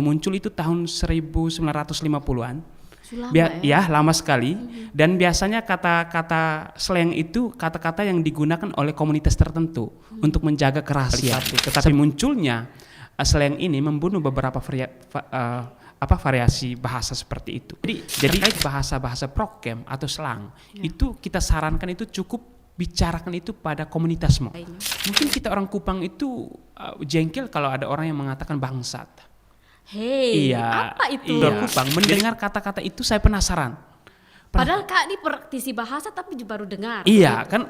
Muncul itu tahun 1950-an. Ya. Lama sekali. Dan biasanya kata-kata slang itu kata-kata yang digunakan oleh komunitas tertentu untuk menjaga kerahasiaan. Tetapi munculnya slang ini membunuh beberapa variasi bahasa seperti itu. Jadi bahasa-bahasa prokem atau slang itu kita sarankan itu cukup bicarakan itu pada komunitasmu. Mungkin kita orang Kupang itu jengkel kalau ada orang yang mengatakan bangsat. Apa itu? Kupang mendengar kata-kata itu saya penasaran. Padahal Kak ini praktisi bahasa tapi baru dengar. Iya, kan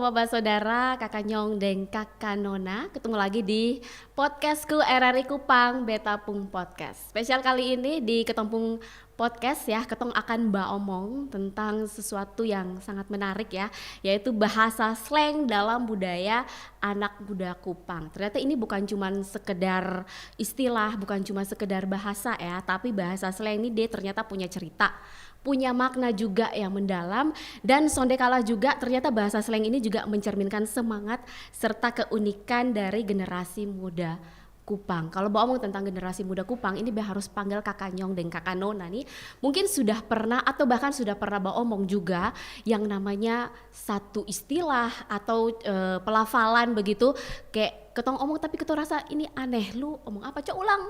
Bapak saudara, Kakak Nyong dan Kakak Nona, ketemu lagi di podcastku RRI Kupang Beta Pung Podcast. Spesial kali ini di Ketempung Podcast ya, Ketong akan omong tentang sesuatu yang sangat menarik ya, yaitu bahasa slang dalam budaya anak muda Kupang. Ternyata ini bukan cuma sekedar istilah, bukan cuma sekedar bahasa ya, tapi bahasa slang ini dia ternyata punya cerita, punya makna juga yang mendalam, dan sondekala juga ternyata bahasa slang ini juga mencerminkan semangat serta keunikan dari generasi muda Kupang. Kalau ngomong tentang generasi muda Kupang ini harus panggil Kakak Nyong dan Kakak Nona nih. Mungkin sudah pernah atau bahkan sudah pernah omong juga yang namanya satu istilah atau pelafalan begitu kayak ketong omong tapi ketong rasa ini aneh, lu omong apa, coba ulang.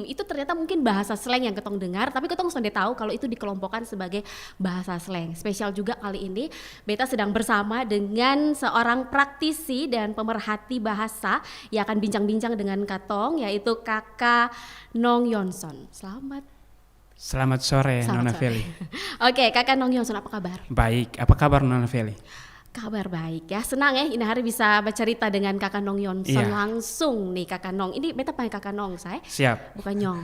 Itu ternyata mungkin bahasa slang yang ketong dengar, tapi ketong sudah tahu kalau itu dikelompokkan sebagai bahasa slang. Spesial juga kali ini Beta sedang bersama dengan seorang praktisi dan pemerhati bahasa yang akan bincang-bincang dengan katong, yaitu Kakak Nong Yonson. Selamat sore Nona Feli. Oke, Kakak Nong Yonson, apa kabar? Baik, apa kabar Nona Feli? Kabar baik ya, senang ya ini hari bisa bercerita dengan Kakak Nong Yonson langsung nih Kakak Nong. Ini Beta panggil Kakak Nong saya. Siap. Bukan Nyong.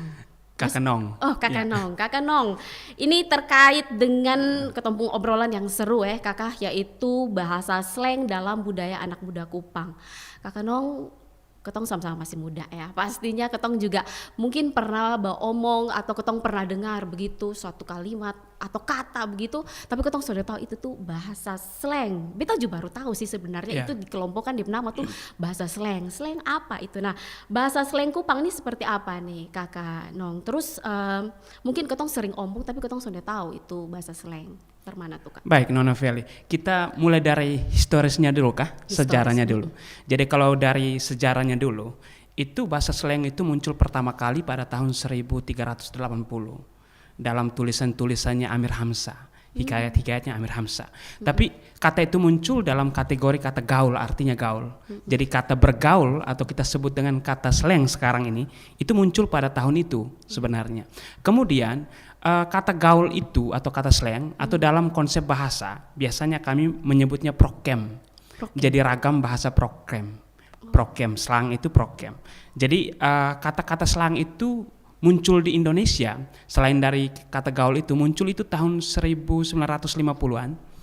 Kakak Nong. Oh Kakak Nong, Kakak Nong. Ini terkait dengan ketempung obrolan yang seru Kakak, yaitu bahasa slang dalam budaya anak muda Kupang. Kakak Nong, ketong sama-sama masih muda ya, pastinya ketong juga mungkin pernah omong atau ketong pernah dengar begitu suatu kalimat atau kata begitu, tapi ketong sudah tahu itu tuh bahasa slang. Beta juga baru tahu sih sebenarnya itu dikelompokkan di nama tuh bahasa slang. Slang apa itu? Nah, bahasa slang Kupang ini seperti apa nih Kakak Nong? Terus mungkin ketong sering omong tapi ketong sudah tahu itu bahasa slang. Termana tuh Kak? Baik Nona Feli, kita mulai dari historisnya dulu kah? Sejarahnya dulu. Jadi kalau dari sejarahnya dulu, itu bahasa slang itu muncul pertama kali pada tahun 1380 dalam tulisan-tulisannya Amir Hamzah, hikayat-hikayatnya Amir Hamzah. Tapi kata itu muncul dalam kategori kata gaul, artinya gaul. Jadi kata bergaul atau kita sebut dengan kata slang sekarang ini, itu muncul pada tahun itu sebenarnya. Kemudian kata gaul itu atau kata slang atau dalam konsep bahasa biasanya kami menyebutnya prokem. Jadi ragam bahasa prokem. Prokem, slang itu prokem. Jadi kata-kata slang itu muncul di Indonesia selain dari kata gaul itu muncul itu tahun 1950-an.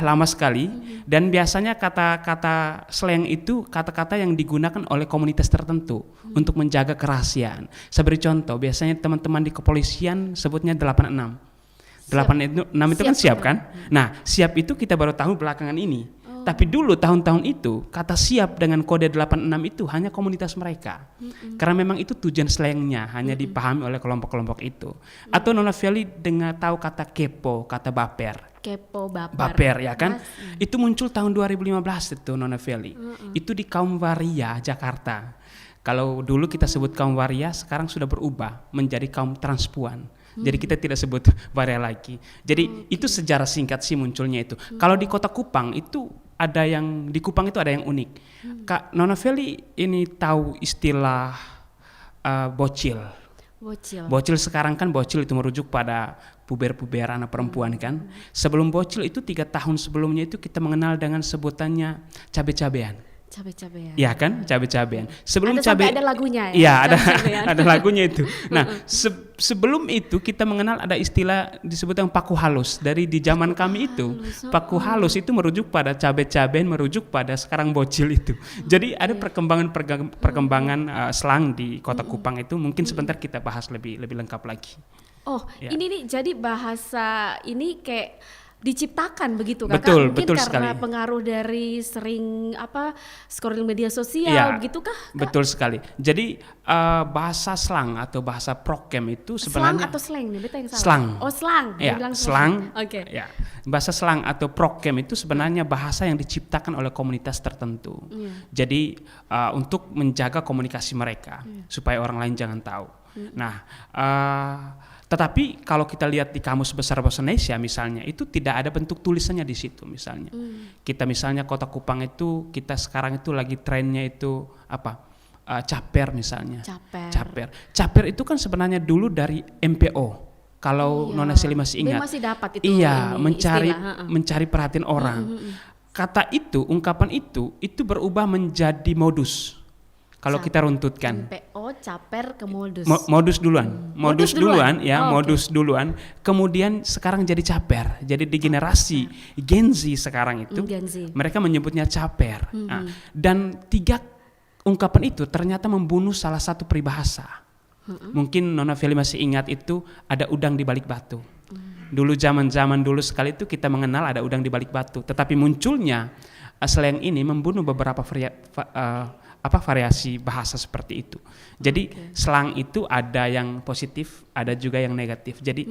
Lama sekali. Dan biasanya kata-kata slang itu kata-kata yang digunakan oleh komunitas tertentu untuk menjaga kerahasiaan. Saya beri contoh, biasanya teman-teman di kepolisian sebutnya 86. 86 itu kan siap kan? Nah, siap itu kita baru tahu belakangan ini. Tapi dulu tahun-tahun itu kata siap dengan kode 86 itu hanya komunitas mereka. Karena memang itu tujuan slangnya hanya dipahami oleh kelompok-kelompok itu. Atau Nona Feli dengar tahu kata kepo, kata baper. Kepo, baper ya kan? Itu muncul tahun 2015 itu Nona Feli. Itu di kaum waria Jakarta. Kalau dulu kita sebut kaum waria, sekarang sudah berubah menjadi kaum transpuan. Jadi kita tidak sebut waria lagi. Jadi itu sejarah singkat sih munculnya itu. Kalau di kota Kupang itu ada yang di Kupang itu ada yang unik. Kak Nona Feli ini tahu istilah bocil. Bocil sekarang kan bocil itu merujuk pada puber-puber anak perempuan kan. Sebelum bocil itu 3 tahun sebelumnya itu kita mengenal dengan sebutannya cabe-cabean. Cabe-cabean. Ya kan, cabe-cabean. Sebelum Ada sampai cabe, ada lagunya ya. iya ada Cabe-cabean. ada lagunya itu. Nah, sebelum itu kita mengenal ada istilah disebut yang paku halus. Dari di zaman kami itu, paku halus itu merujuk pada cabe-cabean, merujuk pada sekarang bocil itu. Jadi ada perkembangan slang di Kota Kupang itu. Mungkin sebentar kita bahas lebih lengkap lagi. Oh, Ya. ini nih jadi bahasa ini kayak diciptakan begitu Kakak? Betul, Mungkin betul karena sekali. pengaruh dari sering scrolling media sosial Ya, begitu kah? Kak? betul sekali. Jadi bahasa slang atau bahasa prokem itu Slang sebenarnya atau slang nih? Beta yang salah. Slang. Oh, slang. Dia Ya, bilang slang. Oke. Ya, bahasa slang atau prokem itu sebenarnya bahasa yang diciptakan oleh komunitas tertentu. Jadi untuk menjaga komunikasi mereka supaya orang lain jangan tahu. Nah, tetapi kalau kita lihat di Kamus Besar Bahasa Indonesia misalnya itu tidak ada bentuk tulisannya di situ misalnya. Kita misalnya Kota Kupang itu kita sekarang itu lagi trennya itu apa? Caper misalnya. Caper itu kan sebenarnya dulu dari MPO. Kalau Nona Seli masih ingat. Dia masih dapat itu. Iya, ini mencari perhatian orang. Kata itu, ungkapan itu berubah menjadi modus. Kalau kita runtutkan. MPO, caper ke modus. Modus duluan. Modus duluan ya, Oh, modus duluan. Kemudian sekarang jadi caper. Jadi di generasi Gen Z sekarang itu Gen Z. mereka menyebutnya caper. Nah, dan 3 ungkapan itu ternyata membunuh salah satu peribahasa. Mungkin Nona Feli masih ingat itu ada udang di balik batu. Dulu zaman dulu sekali itu kita mengenal ada udang di balik batu. Tetapi munculnya slang ini membunuh beberapa variasi bahasa seperti itu. Jadi slang itu ada yang positif, ada juga yang negatif. Jadi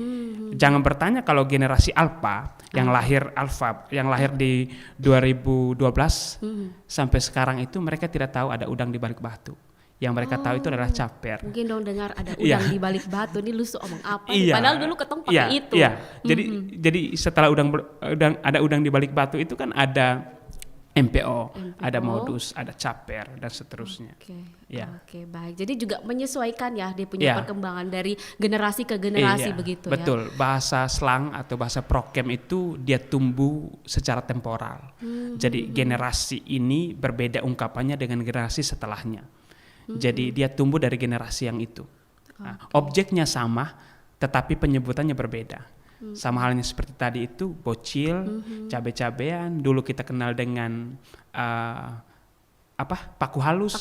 jangan bertanya kalau generasi alpha yang lahir di 2012 sampai sekarang itu mereka tidak tahu ada udang di balik batu. Yang mereka tahu itu adalah caper. Mungkin dong dengar ada udang di balik batu, ini lu omong apa? Iya. Padahal dulu ketong pakai itu. Iya. Jadi setelah ada udang di balik batu itu kan ada MPO, ada modus, ada caper dan seterusnya. Oke, baik. Jadi juga menyesuaikan ya dia punya perkembangan dari generasi ke generasi begitu ya. Betul. Bahasa slang atau bahasa prokem itu dia tumbuh secara temporal. Jadi generasi ini berbeda ungkapannya dengan generasi setelahnya. Jadi dia tumbuh dari generasi yang itu. Nah, objeknya sama, tetapi penyebutannya berbeda. Sama halnya seperti tadi itu bocil, cabe-cabean. Dulu kita kenal dengan paku halus.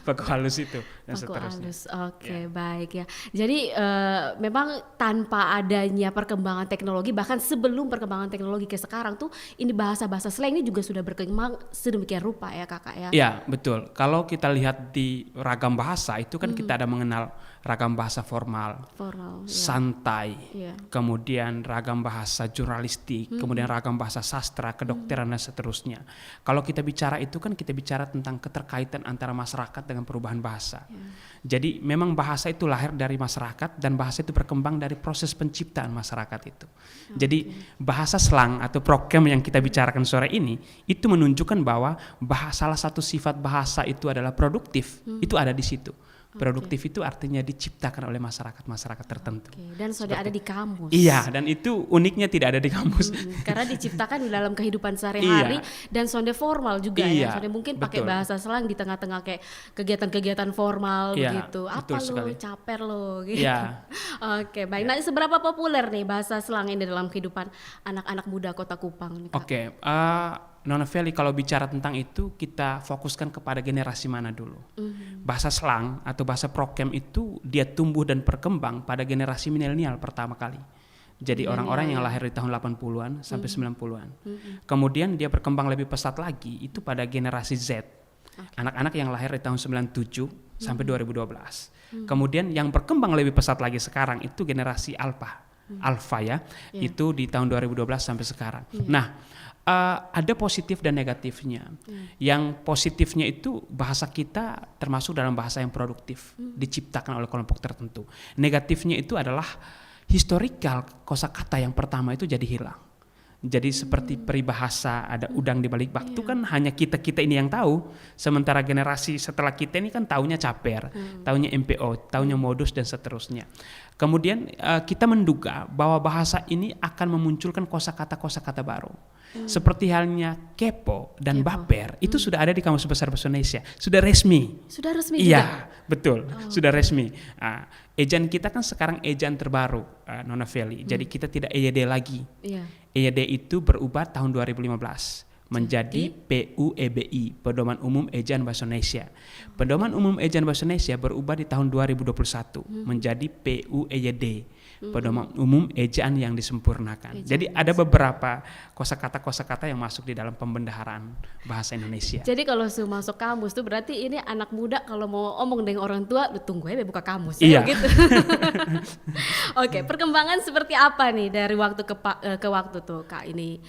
Paku halus itu dan seterusnya. Oke, baik ya. Jadi memang tanpa adanya perkembangan teknologi, bahkan sebelum perkembangan teknologi ke sekarang tuh ini bahasa-bahasa slang ini juga sudah berkembang sedemikian rupa ya Kakak ya. Iya, betul. Kalau kita lihat di ragam bahasa itu kan kita ada mengenal ragam bahasa formal, santai, kemudian ragam bahasa jurnalistik, kemudian ragam bahasa sastra, kedokteran dan seterusnya. Kalau kita bicara itu kan kita bicara tentang keterkaitan antara masyarakat dengan perubahan bahasa. Jadi memang bahasa itu lahir dari masyarakat dan bahasa itu berkembang dari proses penciptaan masyarakat itu. Jadi bahasa slang atau prokem yang kita bicarakan sore ini itu menunjukkan bahwa salah satu sifat bahasa itu adalah produktif. Itu ada di situ. Produktif itu artinya diciptakan oleh masyarakat tertentu. Dan sudah ada di kamus. Iya, dan itu uniknya tidak ada di kamus. Karena diciptakan di dalam kehidupan sehari-hari dan sonde formal juga ya. Sonde mungkin pakai bahasa slang di tengah-tengah kayak kegiatan-kegiatan formal begitu. Apa lo, caper lo gitu. Oke, baik. Nah, seberapa populer nih bahasa slang ini dalam kehidupan anak-anak muda Kota Kupang? Oke, Nona Feli, kalau bicara tentang itu kita fokuskan kepada generasi mana dulu. Bahasa slang atau bahasa prokem itu dia tumbuh dan berkembang pada generasi milenial pertama kali. Jadi orang-orang yang lahir di tahun 80-an sampai 90-an. Kemudian dia berkembang lebih pesat lagi itu pada generasi Z. Anak-anak yang lahir di tahun 97 sampai 2012. Kemudian yang berkembang lebih pesat lagi sekarang itu generasi Alpha ya. Itu di tahun 2012 sampai sekarang. Nah, ada positif dan negatifnya. Yang positifnya itu bahasa kita termasuk dalam bahasa yang produktif, diciptakan oleh kelompok tertentu. Negatifnya itu adalah historikal kosakata yang pertama itu jadi hilang. Jadi seperti peribahasa ada udang di balik batu kan hanya kita ini yang tahu. Sementara generasi setelah kita ini kan taunya caper, taunya MPO, taunya modus dan seterusnya. Kemudian kita menduga bahwa bahasa ini akan memunculkan kosakata baru. Seperti halnya kepo dan Kepo. baper itu sudah ada di Kamus Besar Bahasa Indonesia, sudah resmi. Sudah resmi Iya, juga? betul, sudah resmi. Ejaan kita kan sekarang ejaan terbaru, Nona Feli. Jadi kita tidak EYD lagi. Iya. EYD itu berubah tahun 2015 menjadi PUEBI, Pedoman Umum Ejaan Bahasa Indonesia. Pedoman Umum Ejaan Bahasa Indonesia berubah di tahun 2021 menjadi PUEYD, Pedoman Umum Ejaan yang disempurnakan. Jadi ada beberapa kosakata yang masuk di dalam pembendaharaan bahasa Indonesia. Jadi kalau masuk kamus tuh berarti ini anak muda kalau mau omong dengan orang tua, lu tunggu aja buka kamus Iya. ya gitu. Oke, perkembangan seperti apa nih dari waktu ke waktu tuh Kak ini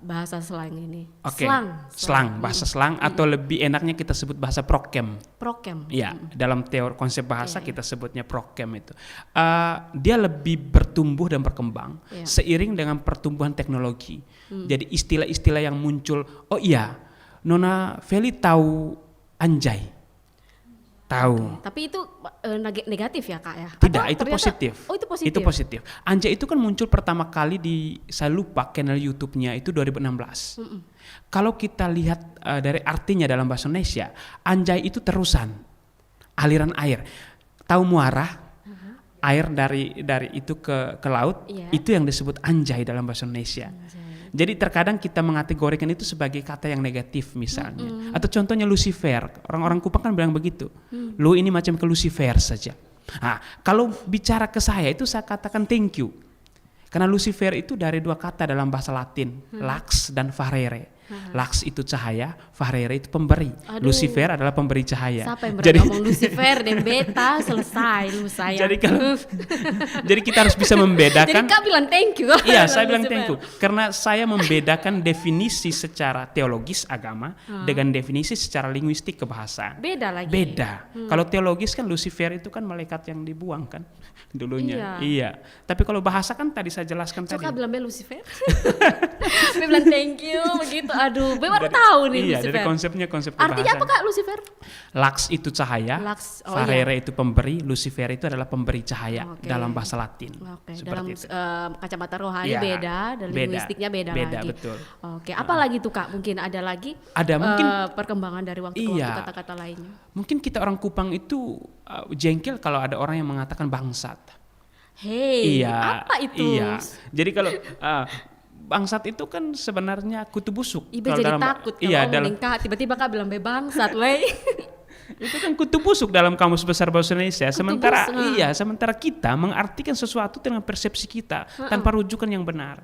bahasa slang ini? Oke, slang, bahasa slang atau lebih enaknya kita sebut bahasa prokem. Prokem. Iya, dalam teori konsep bahasa kita sebutnya prokem itu. Dia lebih bertumbuh dan berkembang seiring dengan pertumbuhan teknologi. Jadi istilah-istilah yang muncul, oh iya, Nona Feli tahu anjay? Tahu. Tapi itu negatif ya Kak ya? Tidak, Atau itu ternyata- positif. Oh itu positif. Itu positif. Anjay itu kan muncul pertama kali di, saya lupa channel YouTube-nya itu 2016. Kalau kita lihat dari artinya dalam bahasa Indonesia, anjay itu terusan, aliran air. Tahu muara? Air dari itu ke laut, itu yang disebut anjay dalam bahasa Indonesia. Jadi terkadang kita mengategorikan itu sebagai kata yang negatif misalnya. Atau contohnya Lucifer, orang-orang Kupang kan bilang begitu. Lu ini macam ke Lucifer saja. Nah, kalau bicara ke saya itu saya katakan thank you. Karena Lucifer itu dari dua kata dalam bahasa Latin, lux dan farere. Lux itu cahaya, farere itu pemberi. Aduh. Lucifer adalah pemberi cahaya. Siapa yang berani ngomong Lucifer dan beta selesai lu saya. Jadi kalau jadi kita harus bisa membedakan. Jadi Kak bilang thank you. Iya, saya bilang thank you. Karena saya membedakan definisi secara teologis agama dengan definisi secara linguistik kebahasaan. Beda lagi. Beda. Kalau teologis kan Lucifer itu kan malaikat yang dibuang kan dulunya. Iya. Tapi kalau bahasa kan tadi saya jelaskan tadi. Suka bilang be Lucifer. Be bilang thank you begitu. Aduh, be baru tahu nih Iya, Lucifer. dari konsep kebahasaan. Artinya apa Kak Lucifer? Lux itu cahaya, Lux, farere itu pemberi, Lucifer itu adalah pemberi cahaya Oke. dalam bahasa Latin. Oke, Seperti dalam itu. Kacamata rohani Iya, beda dan linguistiknya beda beda, lagi. betul. Oke, apa lagi tuh Kak? Mungkin ada lagi? Ada, mungkin perkembangan dari waktu ke Iya. waktu kata-kata lainnya. Mungkin kita orang Kupang itu jengkel kalau ada orang yang mengatakan bangsat. Hey, Iya, apa itu? Iya. Jadi kalau bangsat itu kan sebenarnya kutu busuk. Ibe Kalau jadi dalam- takut iya, kalau ngomongin Kak, tiba-tiba Kak bilang be bangsat, wey. itu kan kutu busuk dalam Kamus Besar Bahasa Indonesia. Sementara busuk, sementara kita mengartikan sesuatu dengan persepsi kita tanpa rujukan yang benar.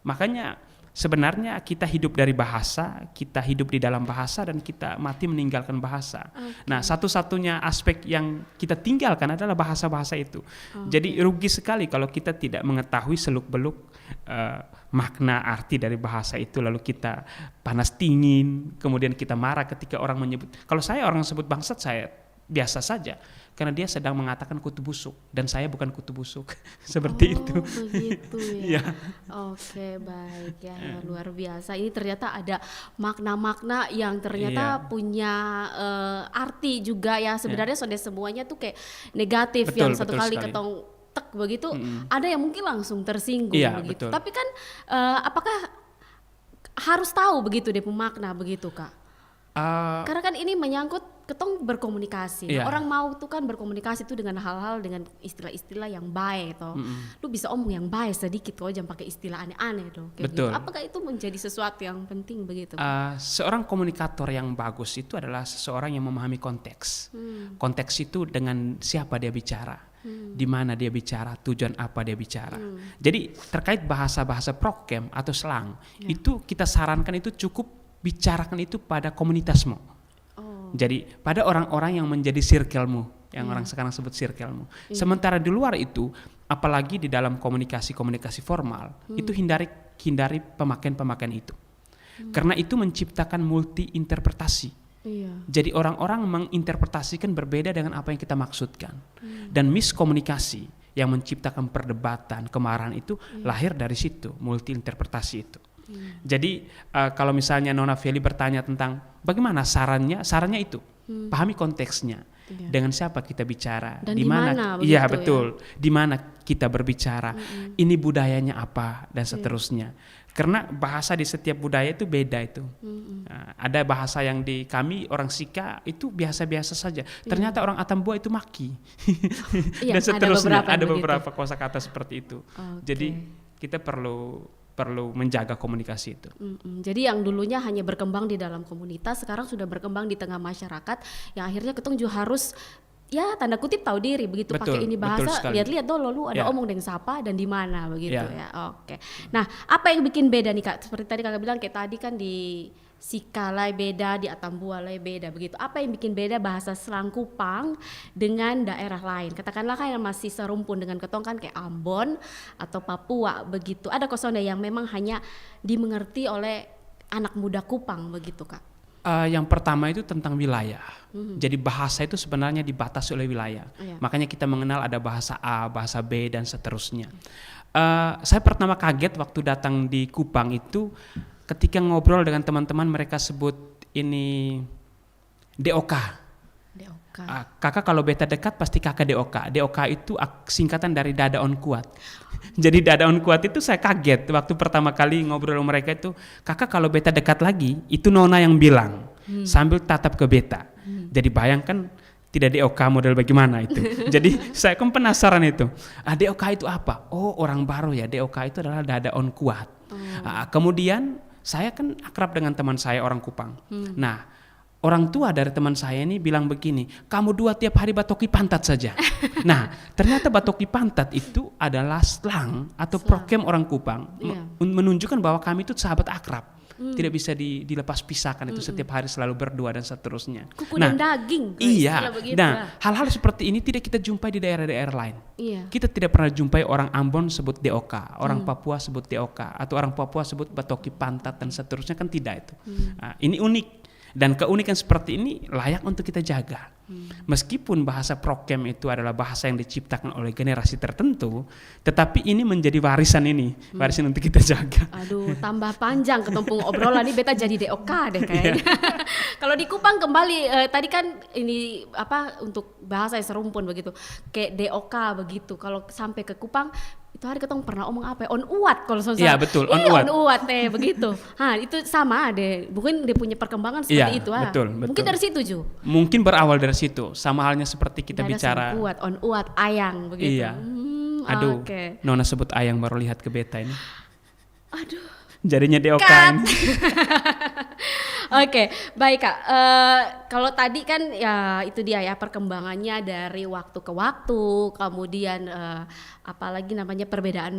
Makanya sebenarnya kita hidup dari bahasa, kita hidup di dalam bahasa dan kita mati meninggalkan bahasa. Nah, satu-satunya aspek yang kita tinggalkan adalah bahasa-bahasa itu. Jadi rugi sekali kalau kita tidak mengetahui seluk-beluk makna arti dari bahasa itu, lalu kita panas dingin, kemudian kita marah ketika orang menyebut. Kalau saya orang sebut bangsat, saya biasa saja karena dia sedang mengatakan kutu busuk dan saya bukan kutu busuk. Seperti itu. Begitu Iya. ya. Oke, baik ya, luar biasa. Ini ternyata ada makna-makna yang ternyata punya arti juga ya. Sebenarnya semuanya tuh kayak negatif. Betul, yang satu betul kali sekali. ketong tek begitu, ada yang mungkin langsung tersinggung Iya, begitu. betul. Tapi kan apakah harus tahu begitu deh pemakna begitu Kak? Karena kan ini menyangkut ketong berkomunikasi. Iya. Orang mau tuh kan berkomunikasi tuh dengan hal-hal dengan istilah-istilah yang baik toh. Lu bisa omong yang baik sedikit toh, jangan pakai istilah aneh-aneh toh. Kayak Betul. gitu. Apakah itu menjadi sesuatu yang penting begitu? Seorang komunikator yang bagus itu adalah seseorang yang memahami konteks. Konteks itu dengan siapa dia bicara, di mana dia bicara, tujuan apa dia bicara. Jadi terkait bahasa-bahasa prokem atau slang, itu kita sarankan itu cukup bicarakan itu pada komunitasmu. Jadi pada orang-orang yang menjadi circle-mu, yang orang sekarang sebut circle-mu. Sementara di luar itu, apalagi di dalam komunikasi formal, itu hindari pemakaian itu. Karena itu menciptakan multi interpretasi. Iya. Jadi orang-orang menginterpretasikan berbeda dengan apa yang kita maksudkan. Dan miskomunikasi yang menciptakan perdebatan, kemarahan itu lahir dari situ, multi interpretasi itu. Jadi kalau misalnya Nona Feli bertanya tentang bagaimana sarannya itu pahami konteksnya, dengan siapa kita bicara, Dan di di mana mana, iya begitu betul, di mana kita berbicara, ini budayanya apa dan seterusnya. Karena bahasa di setiap budaya itu beda itu. Nah, ada bahasa yang di kami orang Sika itu biasa-biasa saja. Ternyata orang Atambua itu maki. Iya, Dan seterusnya ada beberapa kosakata seperti itu. Oke. Jadi kita perlu menjaga komunikasi itu. Jadi yang dulunya hanya berkembang di dalam komunitas, sekarang sudah berkembang di tengah masyarakat, yang akhirnya ketong juga harus ya tanda kutip tahu diri begitu, pakai ini bahasa, lihat-lihat dulu lu ada omong dengan siapa dan di mana begitu ya. Oke. Nah, apa yang bikin beda nih Kak? Seperti tadi Kakak bilang kayak tadi kan di Sika lai beda, di Atambua lai beda begitu. Apa yang bikin beda bahasa Selang Kupang dengan daerah lain? Katakanlah kan yang masih serumpun dengan ketong kan kayak Ambon atau Papua begitu. Ada kosonda yang memang hanya dimengerti oleh anak muda Kupang begitu Kak? Yang pertama itu tentang wilayah. Jadi bahasa itu sebenarnya dibatasi oleh wilayah. Makanya kita mengenal ada bahasa A, bahasa B dan seterusnya. Saya pertama kaget waktu datang di Kupang itu ketika ngobrol dengan teman-teman, mereka sebut ini DOK. Kakak kalau beta dekat pasti kakak DOK. DOK itu singkatan dari dada on kuat. Jadi dada on kuat itu saya kaget waktu pertama kali ngobrol sama mereka itu, kakak kalau beta dekat lagi itu nona yang bilang sambil tatap ke beta. Jadi bayangkan tidak DOK model bagaimana itu. Jadi saya kan penasaran itu. DOK itu apa? Oh, orang baru ya. DOK itu adalah dada on kuat. Kemudian saya kan akrab dengan teman saya orang Kupang. Nah, orang tua dari teman saya ini bilang begini, kamu dua tiap hari batoki pantat saja. Nah, ternyata batoki pantat itu adalah slang atau prokem orang Kupang, menunjukkan bahwa kami itu sahabat akrab. Tidak bisa dilepas pisahkan itu, setiap hari selalu berdua dan seterusnya. Kuku dan daging. Iya. Nah, hal-hal seperti ini tidak kita jumpai di daerah-daerah lain. Iya. Kita tidak pernah jumpai orang Ambon sebut DOK, orang Papua sebut DOK, atau orang Papua sebut batoki pantat dan seterusnya, kan tidak itu. Nah, ini unik. Dan keunikan seperti ini layak untuk kita jaga. Meskipun bahasa prokem itu adalah bahasa yang diciptakan oleh generasi tertentu, tetapi ini menjadi warisan warisan untuk kita jaga. Aduh, tambah panjang ketumpung obrolan ini, beta jadi DOK deh kayaknya. Kalau di Kupang kembali, tadi kan ini apa untuk bahasa yang serumpun begitu, kayak DOK begitu. Kalau sampai ke Kupang itu hari ketong pernah omong apa ya? On uat kalau soal. Iya betul, on uat. On uat begitu. Itu sama deh. Mungkin dia punya perkembangan seperti itu. Betul. Mungkin dari situ Ju. Mungkin berawal dari situ. Sama halnya seperti kita bicara. On uat, ayang begitu. Iya. Aduh, Nona sebut ayang baru lihat ke beta ini. Aduh. Jadinya DOK ini. Oke, baik Kak. Kalau tadi kan ya itu dia ya perkembangannya dari waktu ke waktu, kemudian apalagi namanya perbedaan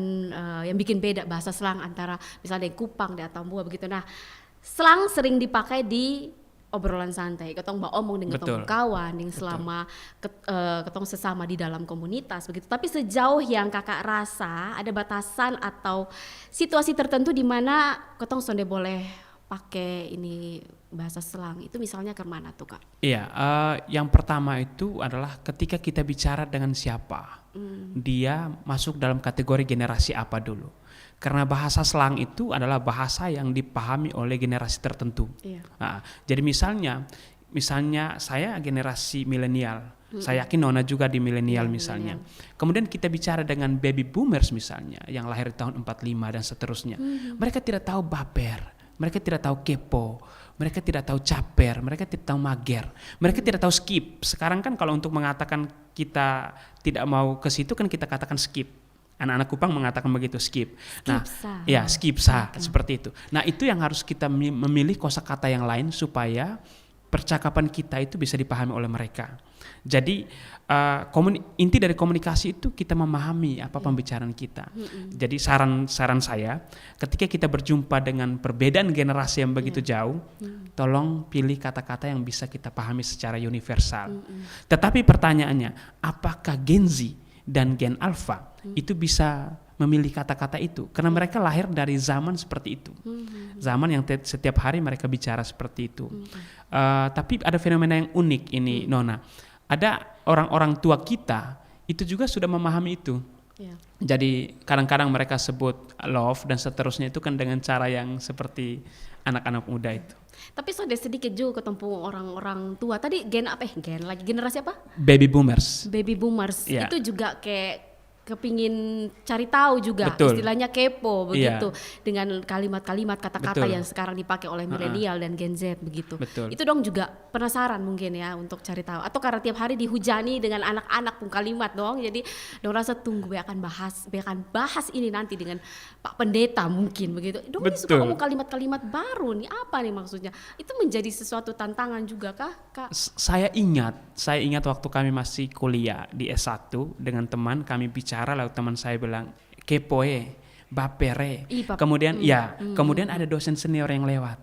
yang bikin beda bahasa Selang antara misalnya di Kupang, di Atambua begitu. Nah, Selang sering dipakai di obrolan santai, ketong omong dengan ketong kawan, yang selama ketong sesama di dalam komunitas begitu. Tapi sejauh yang kakak rasa ada batasan atau situasi tertentu di mana ketong sonde boleh pakai ini bahasa Selang, itu misalnya ke mana tuh Kak? Iya, yang pertama itu adalah ketika kita bicara dengan siapa, dia masuk dalam kategori generasi apa dulu. Karena bahasa Selang itu adalah bahasa yang dipahami oleh generasi tertentu. Nah, jadi misalnya saya generasi milenial, saya yakin Nona juga di milenial misalnya. Kemudian kita bicara dengan baby boomers misalnya, yang lahir tahun 45 dan seterusnya. Mereka tidak tahu baper, mereka tidak tahu kepo, mereka tidak tahu caper, mereka tidak tahu mager, mereka tidak tahu skip. Sekarang kan kalau untuk mengatakan kita tidak mau ke situ kan kita katakan skip. Anak-anak Kupang mengatakan begitu, skip. Skipsa seperti itu. Nah, itu yang harus kita memilih kosakata yang lain supaya percakapan kita itu bisa dipahami oleh mereka. Jadi inti dari komunikasi itu kita memahami apa pembicaraan kita. Jadi saran saya, ketika kita berjumpa dengan perbedaan generasi yang begitu jauh, tolong pilih kata-kata yang bisa kita pahami secara universal. Tetapi pertanyaannya, apakah Gen Z dan Gen Alpha itu bisa memilih kata-kata itu? Karena mereka lahir dari zaman seperti itu, zaman yang setiap hari mereka bicara seperti itu. Tapi ada fenomena yang unik ini Nona, ada orang-orang tua kita itu juga sudah memahami itu. Jadi kadang-kadang mereka sebut love dan seterusnya itu kan dengan cara yang seperti anak-anak muda itu. Tapi sudah sedikit juga ketemu orang-orang tua. Tadi generasi apa? Baby boomers. Baby boomers itu juga kayak kepingin cari tahu juga, Betul. istilahnya kepo begitu, Iya. dengan kalimat-kalimat kata-kata Betul. yang sekarang dipakai oleh milenial dan Gen Z begitu. Betul. Itu dong juga penasaran mungkin ya untuk cari tahu, atau karena tiap hari dihujani dengan anak-anak pun kalimat dong, jadi dong rasa tunggu be akan bahas ini nanti dengan Pak Pendeta mungkin begitu. Dong ini suka Betul. ngomong kalimat-kalimat baru nih, apa nih maksudnya? Itu menjadi sesuatu tantangan juga kah, Kak? Saya ingat waktu kami masih kuliah di S1 dengan teman kami bicara, lalu teman saya bilang kepoe, bapere. Kemudian kemudian ada dosen senior yang lewat.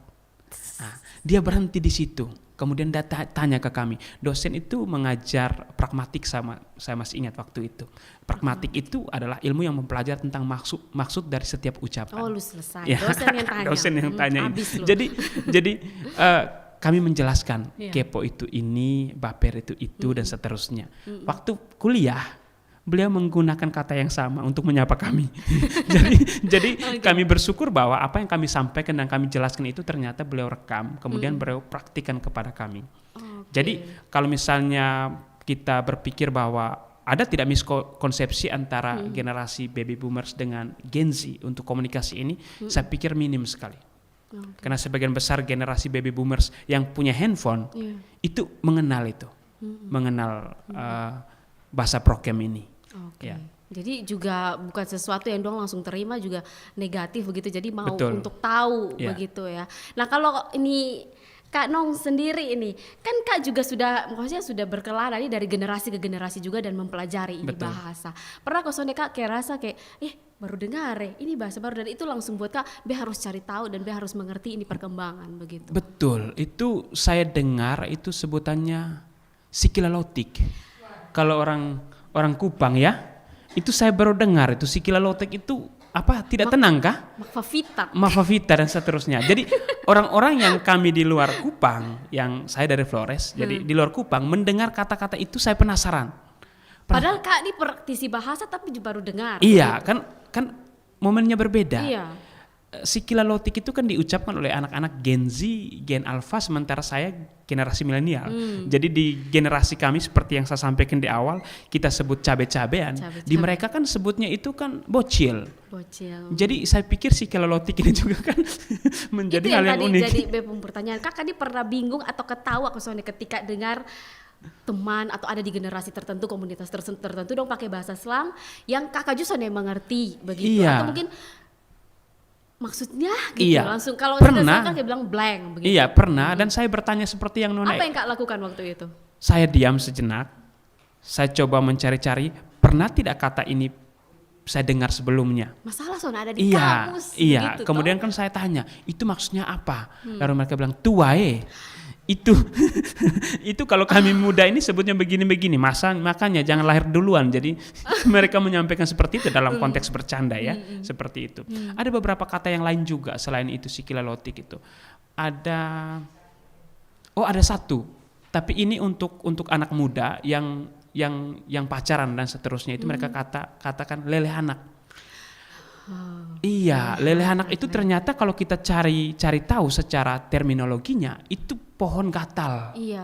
Nah, dia berhenti di situ. Kemudian dia tanya ke kami. Dosen itu mengajar pragmatik, saya masih ingat waktu itu. Pragmatik itu adalah ilmu yang mempelajari tentang maksud dari setiap ucapan. Oh, lu selesai. Ya, Dosen yang tanya. dosen yang tanya. Habis lu. Jadi kami menjelaskan Iya. kepo itu ini, baper itu dan seterusnya. Waktu kuliah beliau menggunakan kata yang sama untuk menyapa kami. jadi kami bersyukur bahwa apa yang kami sampaikan dan kami jelaskan itu ternyata beliau rekam, kemudian beliau praktikan kepada kami. Jadi kalau misalnya kita berpikir bahwa ada tidak miskonsepsi antara generasi baby boomers dengan Gen Z untuk komunikasi ini, saya pikir minim sekali. Karena sebagian besar generasi baby boomers yang punya handphone itu mengenal mengenal bahasa prokem ini. Ya. Jadi juga bukan sesuatu yang dong langsung terima, juga negatif begitu. Jadi mau Betul. untuk tahu begitu ya. Nah kalau ini Kak Nong sendiri ini, kan Kak juga maksudnya sudah berkelana nih dari generasi ke generasi juga dan mempelajari ini bahasa. Pernah kok sonde Kak kayak rasa kayak, baru dengar ini bahasa baru, dan itu langsung buat Kak, be harus cari tahu dan be harus mengerti ini perkembangan begitu. Betul, itu saya dengar itu sebutannya sikilalotik. Kalau orang Kupang ya, itu saya baru dengar itu sikilalotik itu apa, tidak tenang kah? Mafavita dan seterusnya. Jadi orang-orang yang kami di luar Kupang, yang saya dari Flores, jadi di luar Kupang mendengar kata-kata itu saya penasaran. Padahal Kak ini praktisi bahasa tapi baru dengar. Iya, kan momennya berbeda. Iya. Sikilalotik itu kan diucapkan oleh anak-anak Gen Z, Gen Alpha, sementara saya generasi milenial. Jadi di generasi kami seperti yang saya sampaikan di awal, kita sebut cabe-cabean. Di mereka kan sebutnya itu kan bocil. Jadi saya pikir sikilalotik ini juga kan menjadi itu hal yang unik. Jadi pertanyaan Kak tadi pernah bingung atau ketawa soalnya ketika dengar teman atau ada di generasi tertentu, komunitas tertentu dong pakai bahasa slang yang Kakak justru yang mengerti begitu, atau mungkin maksudnya gitu langsung kalau pernah kan kayak bilang blank begitu. Iya pernah, dan saya bertanya seperti yang Nona. Apa yang Kak lakukan waktu itu? Saya diam sejenak, saya coba mencari-cari, pernah tidak kata ini saya dengar sebelumnya. Masalah soalnya ada di kamus. Iya. Gitu, Kemudian kan saya tanya, itu maksudnya apa? Lalu mereka bilang tuae. Itu kalau kami muda ini sebutnya begini-begini, makanya jangan lahir duluan. Jadi mereka menyampaikan seperti itu dalam konteks bercanda ya, seperti itu. Ada beberapa kata yang lain juga selain itu sikilalotik itu. Ada satu, tapi ini untuk anak muda yang pacaran dan seterusnya itu mereka katakan leleh anak. Iya, leleh anak itu ternyata kalau kita cari tahu secara terminologinya itu pohon gatal. Iya.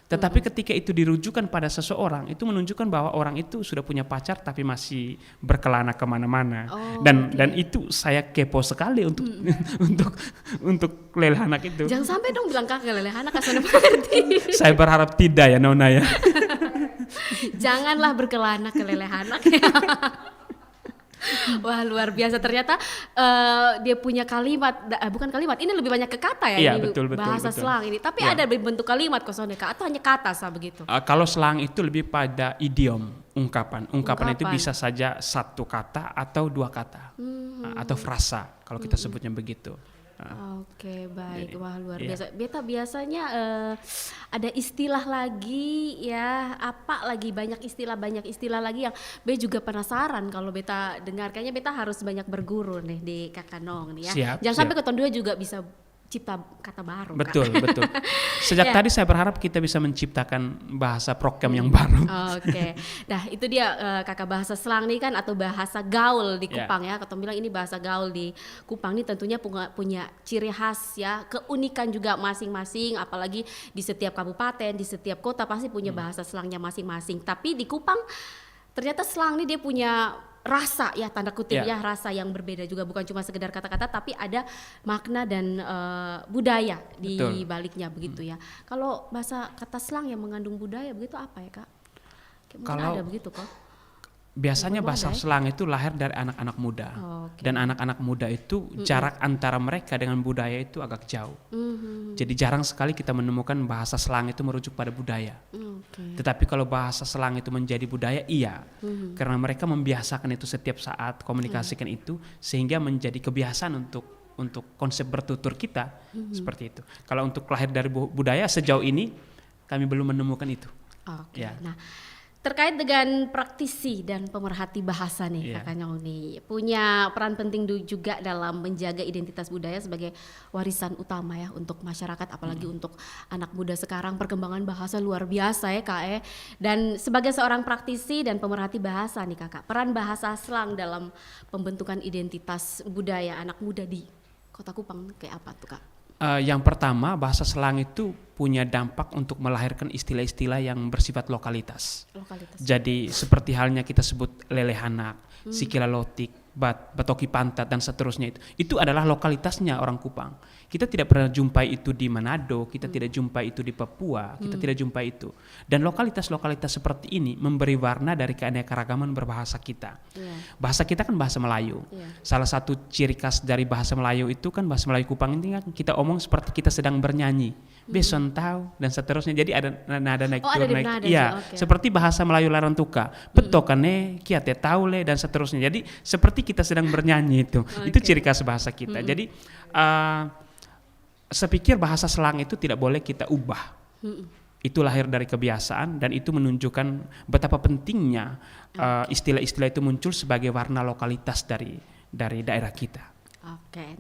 Tetapi ketika itu dirujukan pada seseorang, itu menunjukkan bahwa orang itu sudah punya pacar tapi masih berkelana kemana-mana. Dan itu saya kepo sekali untuk untuk leleh anak itu. Jangan sampai dong bilang Kakak leleh anak asal mengerti. Saya berharap tidak ya Nona ya. Janganlah berkelana ke leleh anak. Wah luar biasa, ternyata dia punya kalimat, bukan kalimat, ini lebih banyak ke kata ya, iya, ini betul, bahasa betul. slang ini, tapi ada bentuk kalimat kosoneka atau hanya kata begitu? Kalau slang itu lebih pada idiom, ungkapan itu bisa saja satu kata atau dua kata, atau frasa kalau kita sebutnya begitu. Oke, baik. Wah luar biasa. Beta biasanya ada istilah lagi ya, banyak istilah lagi yang Be juga penasaran kalau Beta dengar. Kayaknya Beta harus banyak berguru nih di Kakak Nong nih ya. Jangan sampai Keton dua juga bisa cipta kata baru. Betul. Sejak tadi saya berharap kita bisa menciptakan bahasa prokem yang baru. Oke. Nah itu dia Kakak, bahasa slang nih kan, atau bahasa gaul di Kupang ya. Keton bilang ini bahasa gaul di Kupang nih tentunya punya ciri khas ya, keunikan juga masing-masing. Apalagi di setiap kabupaten, di setiap kota pasti punya bahasa slangnya masing-masing. Tapi di Kupang ternyata slang nih dia punya rasa ya, tanda kutip ya, rasa yang berbeda juga, bukan cuma sekedar kata-kata tapi ada makna dan budaya di baliknya begitu ya. Kalau bahasa kata slang yang mengandung budaya begitu apa ya Kak? Mungkin ada begitu kok. Biasanya bahasa slang itu lahir dari anak-anak muda. Dan anak-anak muda itu jarak antara mereka dengan budaya itu agak jauh. Jadi jarang sekali kita menemukan bahasa slang itu merujuk pada budaya. Tetapi kalau bahasa slang itu menjadi budaya, iya. Karena mereka membiasakan itu setiap saat, komunikasikan itu sehingga menjadi kebiasaan untuk konsep bertutur kita seperti itu. Kalau untuk lahir dari budaya sejauh ini kami belum menemukan itu. Ya. Nah, terkait dengan praktisi dan pemerhati bahasa nih, Kakak Nyong nih punya peran penting juga dalam menjaga identitas budaya sebagai warisan utama ya untuk masyarakat, apalagi untuk anak muda sekarang. Perkembangan bahasa luar biasa ya Kak. Dan sebagai seorang praktisi dan pemerhati bahasa nih Kakak, peran bahasa slang dalam pembentukan identitas budaya anak muda di Kota Kupang kayak apa tuh Kak? Yang pertama, bahasa slang itu punya dampak untuk melahirkan istilah-istilah yang bersifat lokalitas. Jadi seperti halnya kita sebut lelehanak, sikilalotik, batoki pantat dan seterusnya itu adalah lokalitasnya orang Kupang. Kita tidak pernah jumpai itu di Manado, kita tidak jumpai itu di Papua, kita tidak jumpai itu. Dan lokalitas-lokalitas seperti ini memberi warna dari keanekaragaman berbahasa kita. Bahasa kita kan bahasa Melayu. Salah satu ciri khas dari bahasa Melayu itu kan bahasa Melayu Kupang ini kan kita omong seperti kita sedang bernyanyi. Beson tahu dan seterusnya. Jadi ada nada naik turun naik. Iya, seperti bahasa Melayu Larantuka. Petokane kiate taule dan seterusnya. Jadi seperti kita sedang bernyanyi itu. Itu ciri khas bahasa kita. Jadi saya pikir bahasa slang itu tidak boleh kita ubah. Itu lahir dari kebiasaan dan itu menunjukkan betapa pentingnya istilah-istilah itu muncul sebagai warna lokalitas dari daerah kita.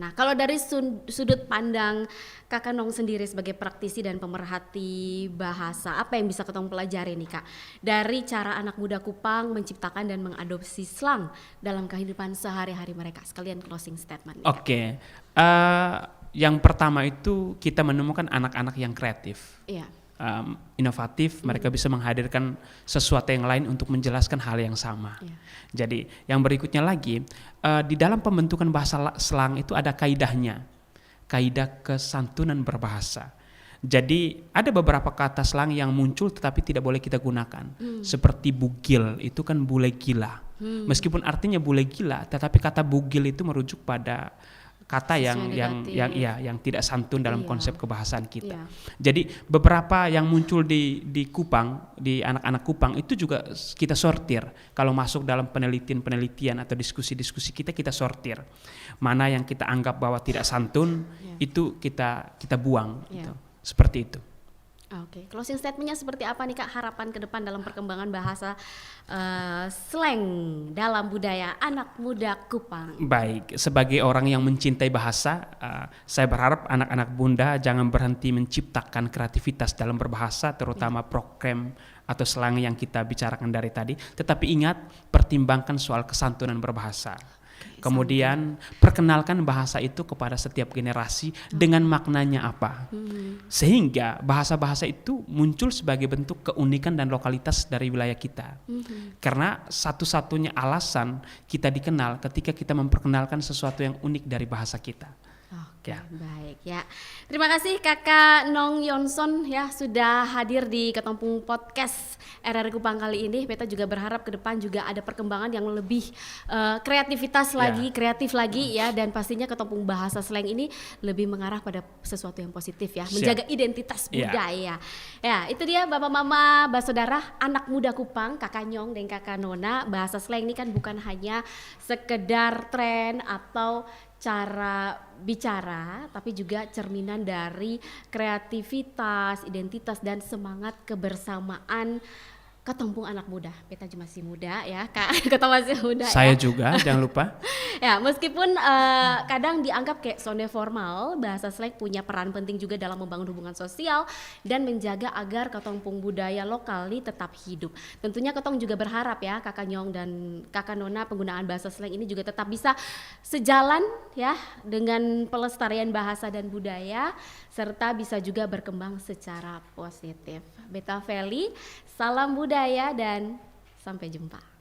Nah kalau dari sudut pandang Kakak Nong sendiri sebagai praktisi dan pemerhati bahasa, apa yang bisa Ketong pelajari nih Kak dari cara anak muda Kupang menciptakan dan mengadopsi slang dalam kehidupan sehari-hari mereka? Sekalian closing statement. Yang pertama itu kita menemukan anak-anak yang kreatif. Inovatif, mereka bisa menghadirkan sesuatu yang lain untuk menjelaskan hal yang sama. Jadi yang berikutnya lagi, di dalam pembentukan bahasa slang itu ada kaidahnya, kaidah kesantunan berbahasa. Jadi ada beberapa kata slang yang muncul tetapi tidak boleh kita gunakan. Seperti bugil, itu kan bule gila. Meskipun artinya bule gila, tetapi kata bugil itu merujuk pada kata yang tidak santun dalam konsep kebahasaan kita. Jadi beberapa yang muncul di Kupang, di anak-anak Kupang itu juga kita sortir. Kalau masuk dalam penelitian atau diskusi-diskusi kita sortir. Mana yang kita anggap bahwa tidak santun itu kita buang gitu. Seperti itu. Closing statementnya seperti apa nih Kak, harapan ke depan dalam perkembangan bahasa slang dalam budaya anak muda Kupang? Baik, sebagai orang yang mencintai bahasa, saya berharap anak-anak bunda jangan berhenti menciptakan kreativitas dalam berbahasa, terutama program atau slang yang kita bicarakan dari tadi. Tetapi ingat, pertimbangkan soal kesantunan berbahasa. Kemudian perkenalkan bahasa itu kepada setiap generasi dengan maknanya apa. Sehingga bahasa-bahasa itu muncul sebagai bentuk keunikan dan lokalitas dari wilayah kita. Karena satu-satunya alasan kita dikenal ketika kita memperkenalkan sesuatu yang unik dari bahasa kita. Baik ya. Terima kasih Kakak Nong Yonson ya sudah hadir di Ketompung Podcast RRI Kupang kali ini. Beta juga berharap ke depan juga ada perkembangan yang lebih kreatif lagi ya, dan pastinya Ketompung bahasa slang ini lebih mengarah pada sesuatu yang positif ya, menjaga identitas budaya. Ya, itu dia Bapak Mama, Saudara, anak muda Kupang, Kakak Nyong dan Kakak Nona. Bahasa slang ini kan bukan hanya sekedar tren atau cara bicara, tapi juga cerminan dari kreativitas, identitas dan semangat kebersamaan Ketompung anak muda. Beta masih muda ya Kak, Ketong masih muda. Saya juga, jangan lupa. Ya, meskipun kadang dianggap kayak sonde formal, bahasa slang punya peran penting juga dalam membangun hubungan sosial dan menjaga agar Ketompung budaya lokal ini tetap hidup. Tentunya Ketong juga berharap ya Kakak Nyong dan Kakak Nona penggunaan bahasa slang ini juga tetap bisa sejalan ya dengan pelestarian bahasa dan budaya, serta bisa juga berkembang secara positif. Beta Feli, salam budaya dan sampai jumpa.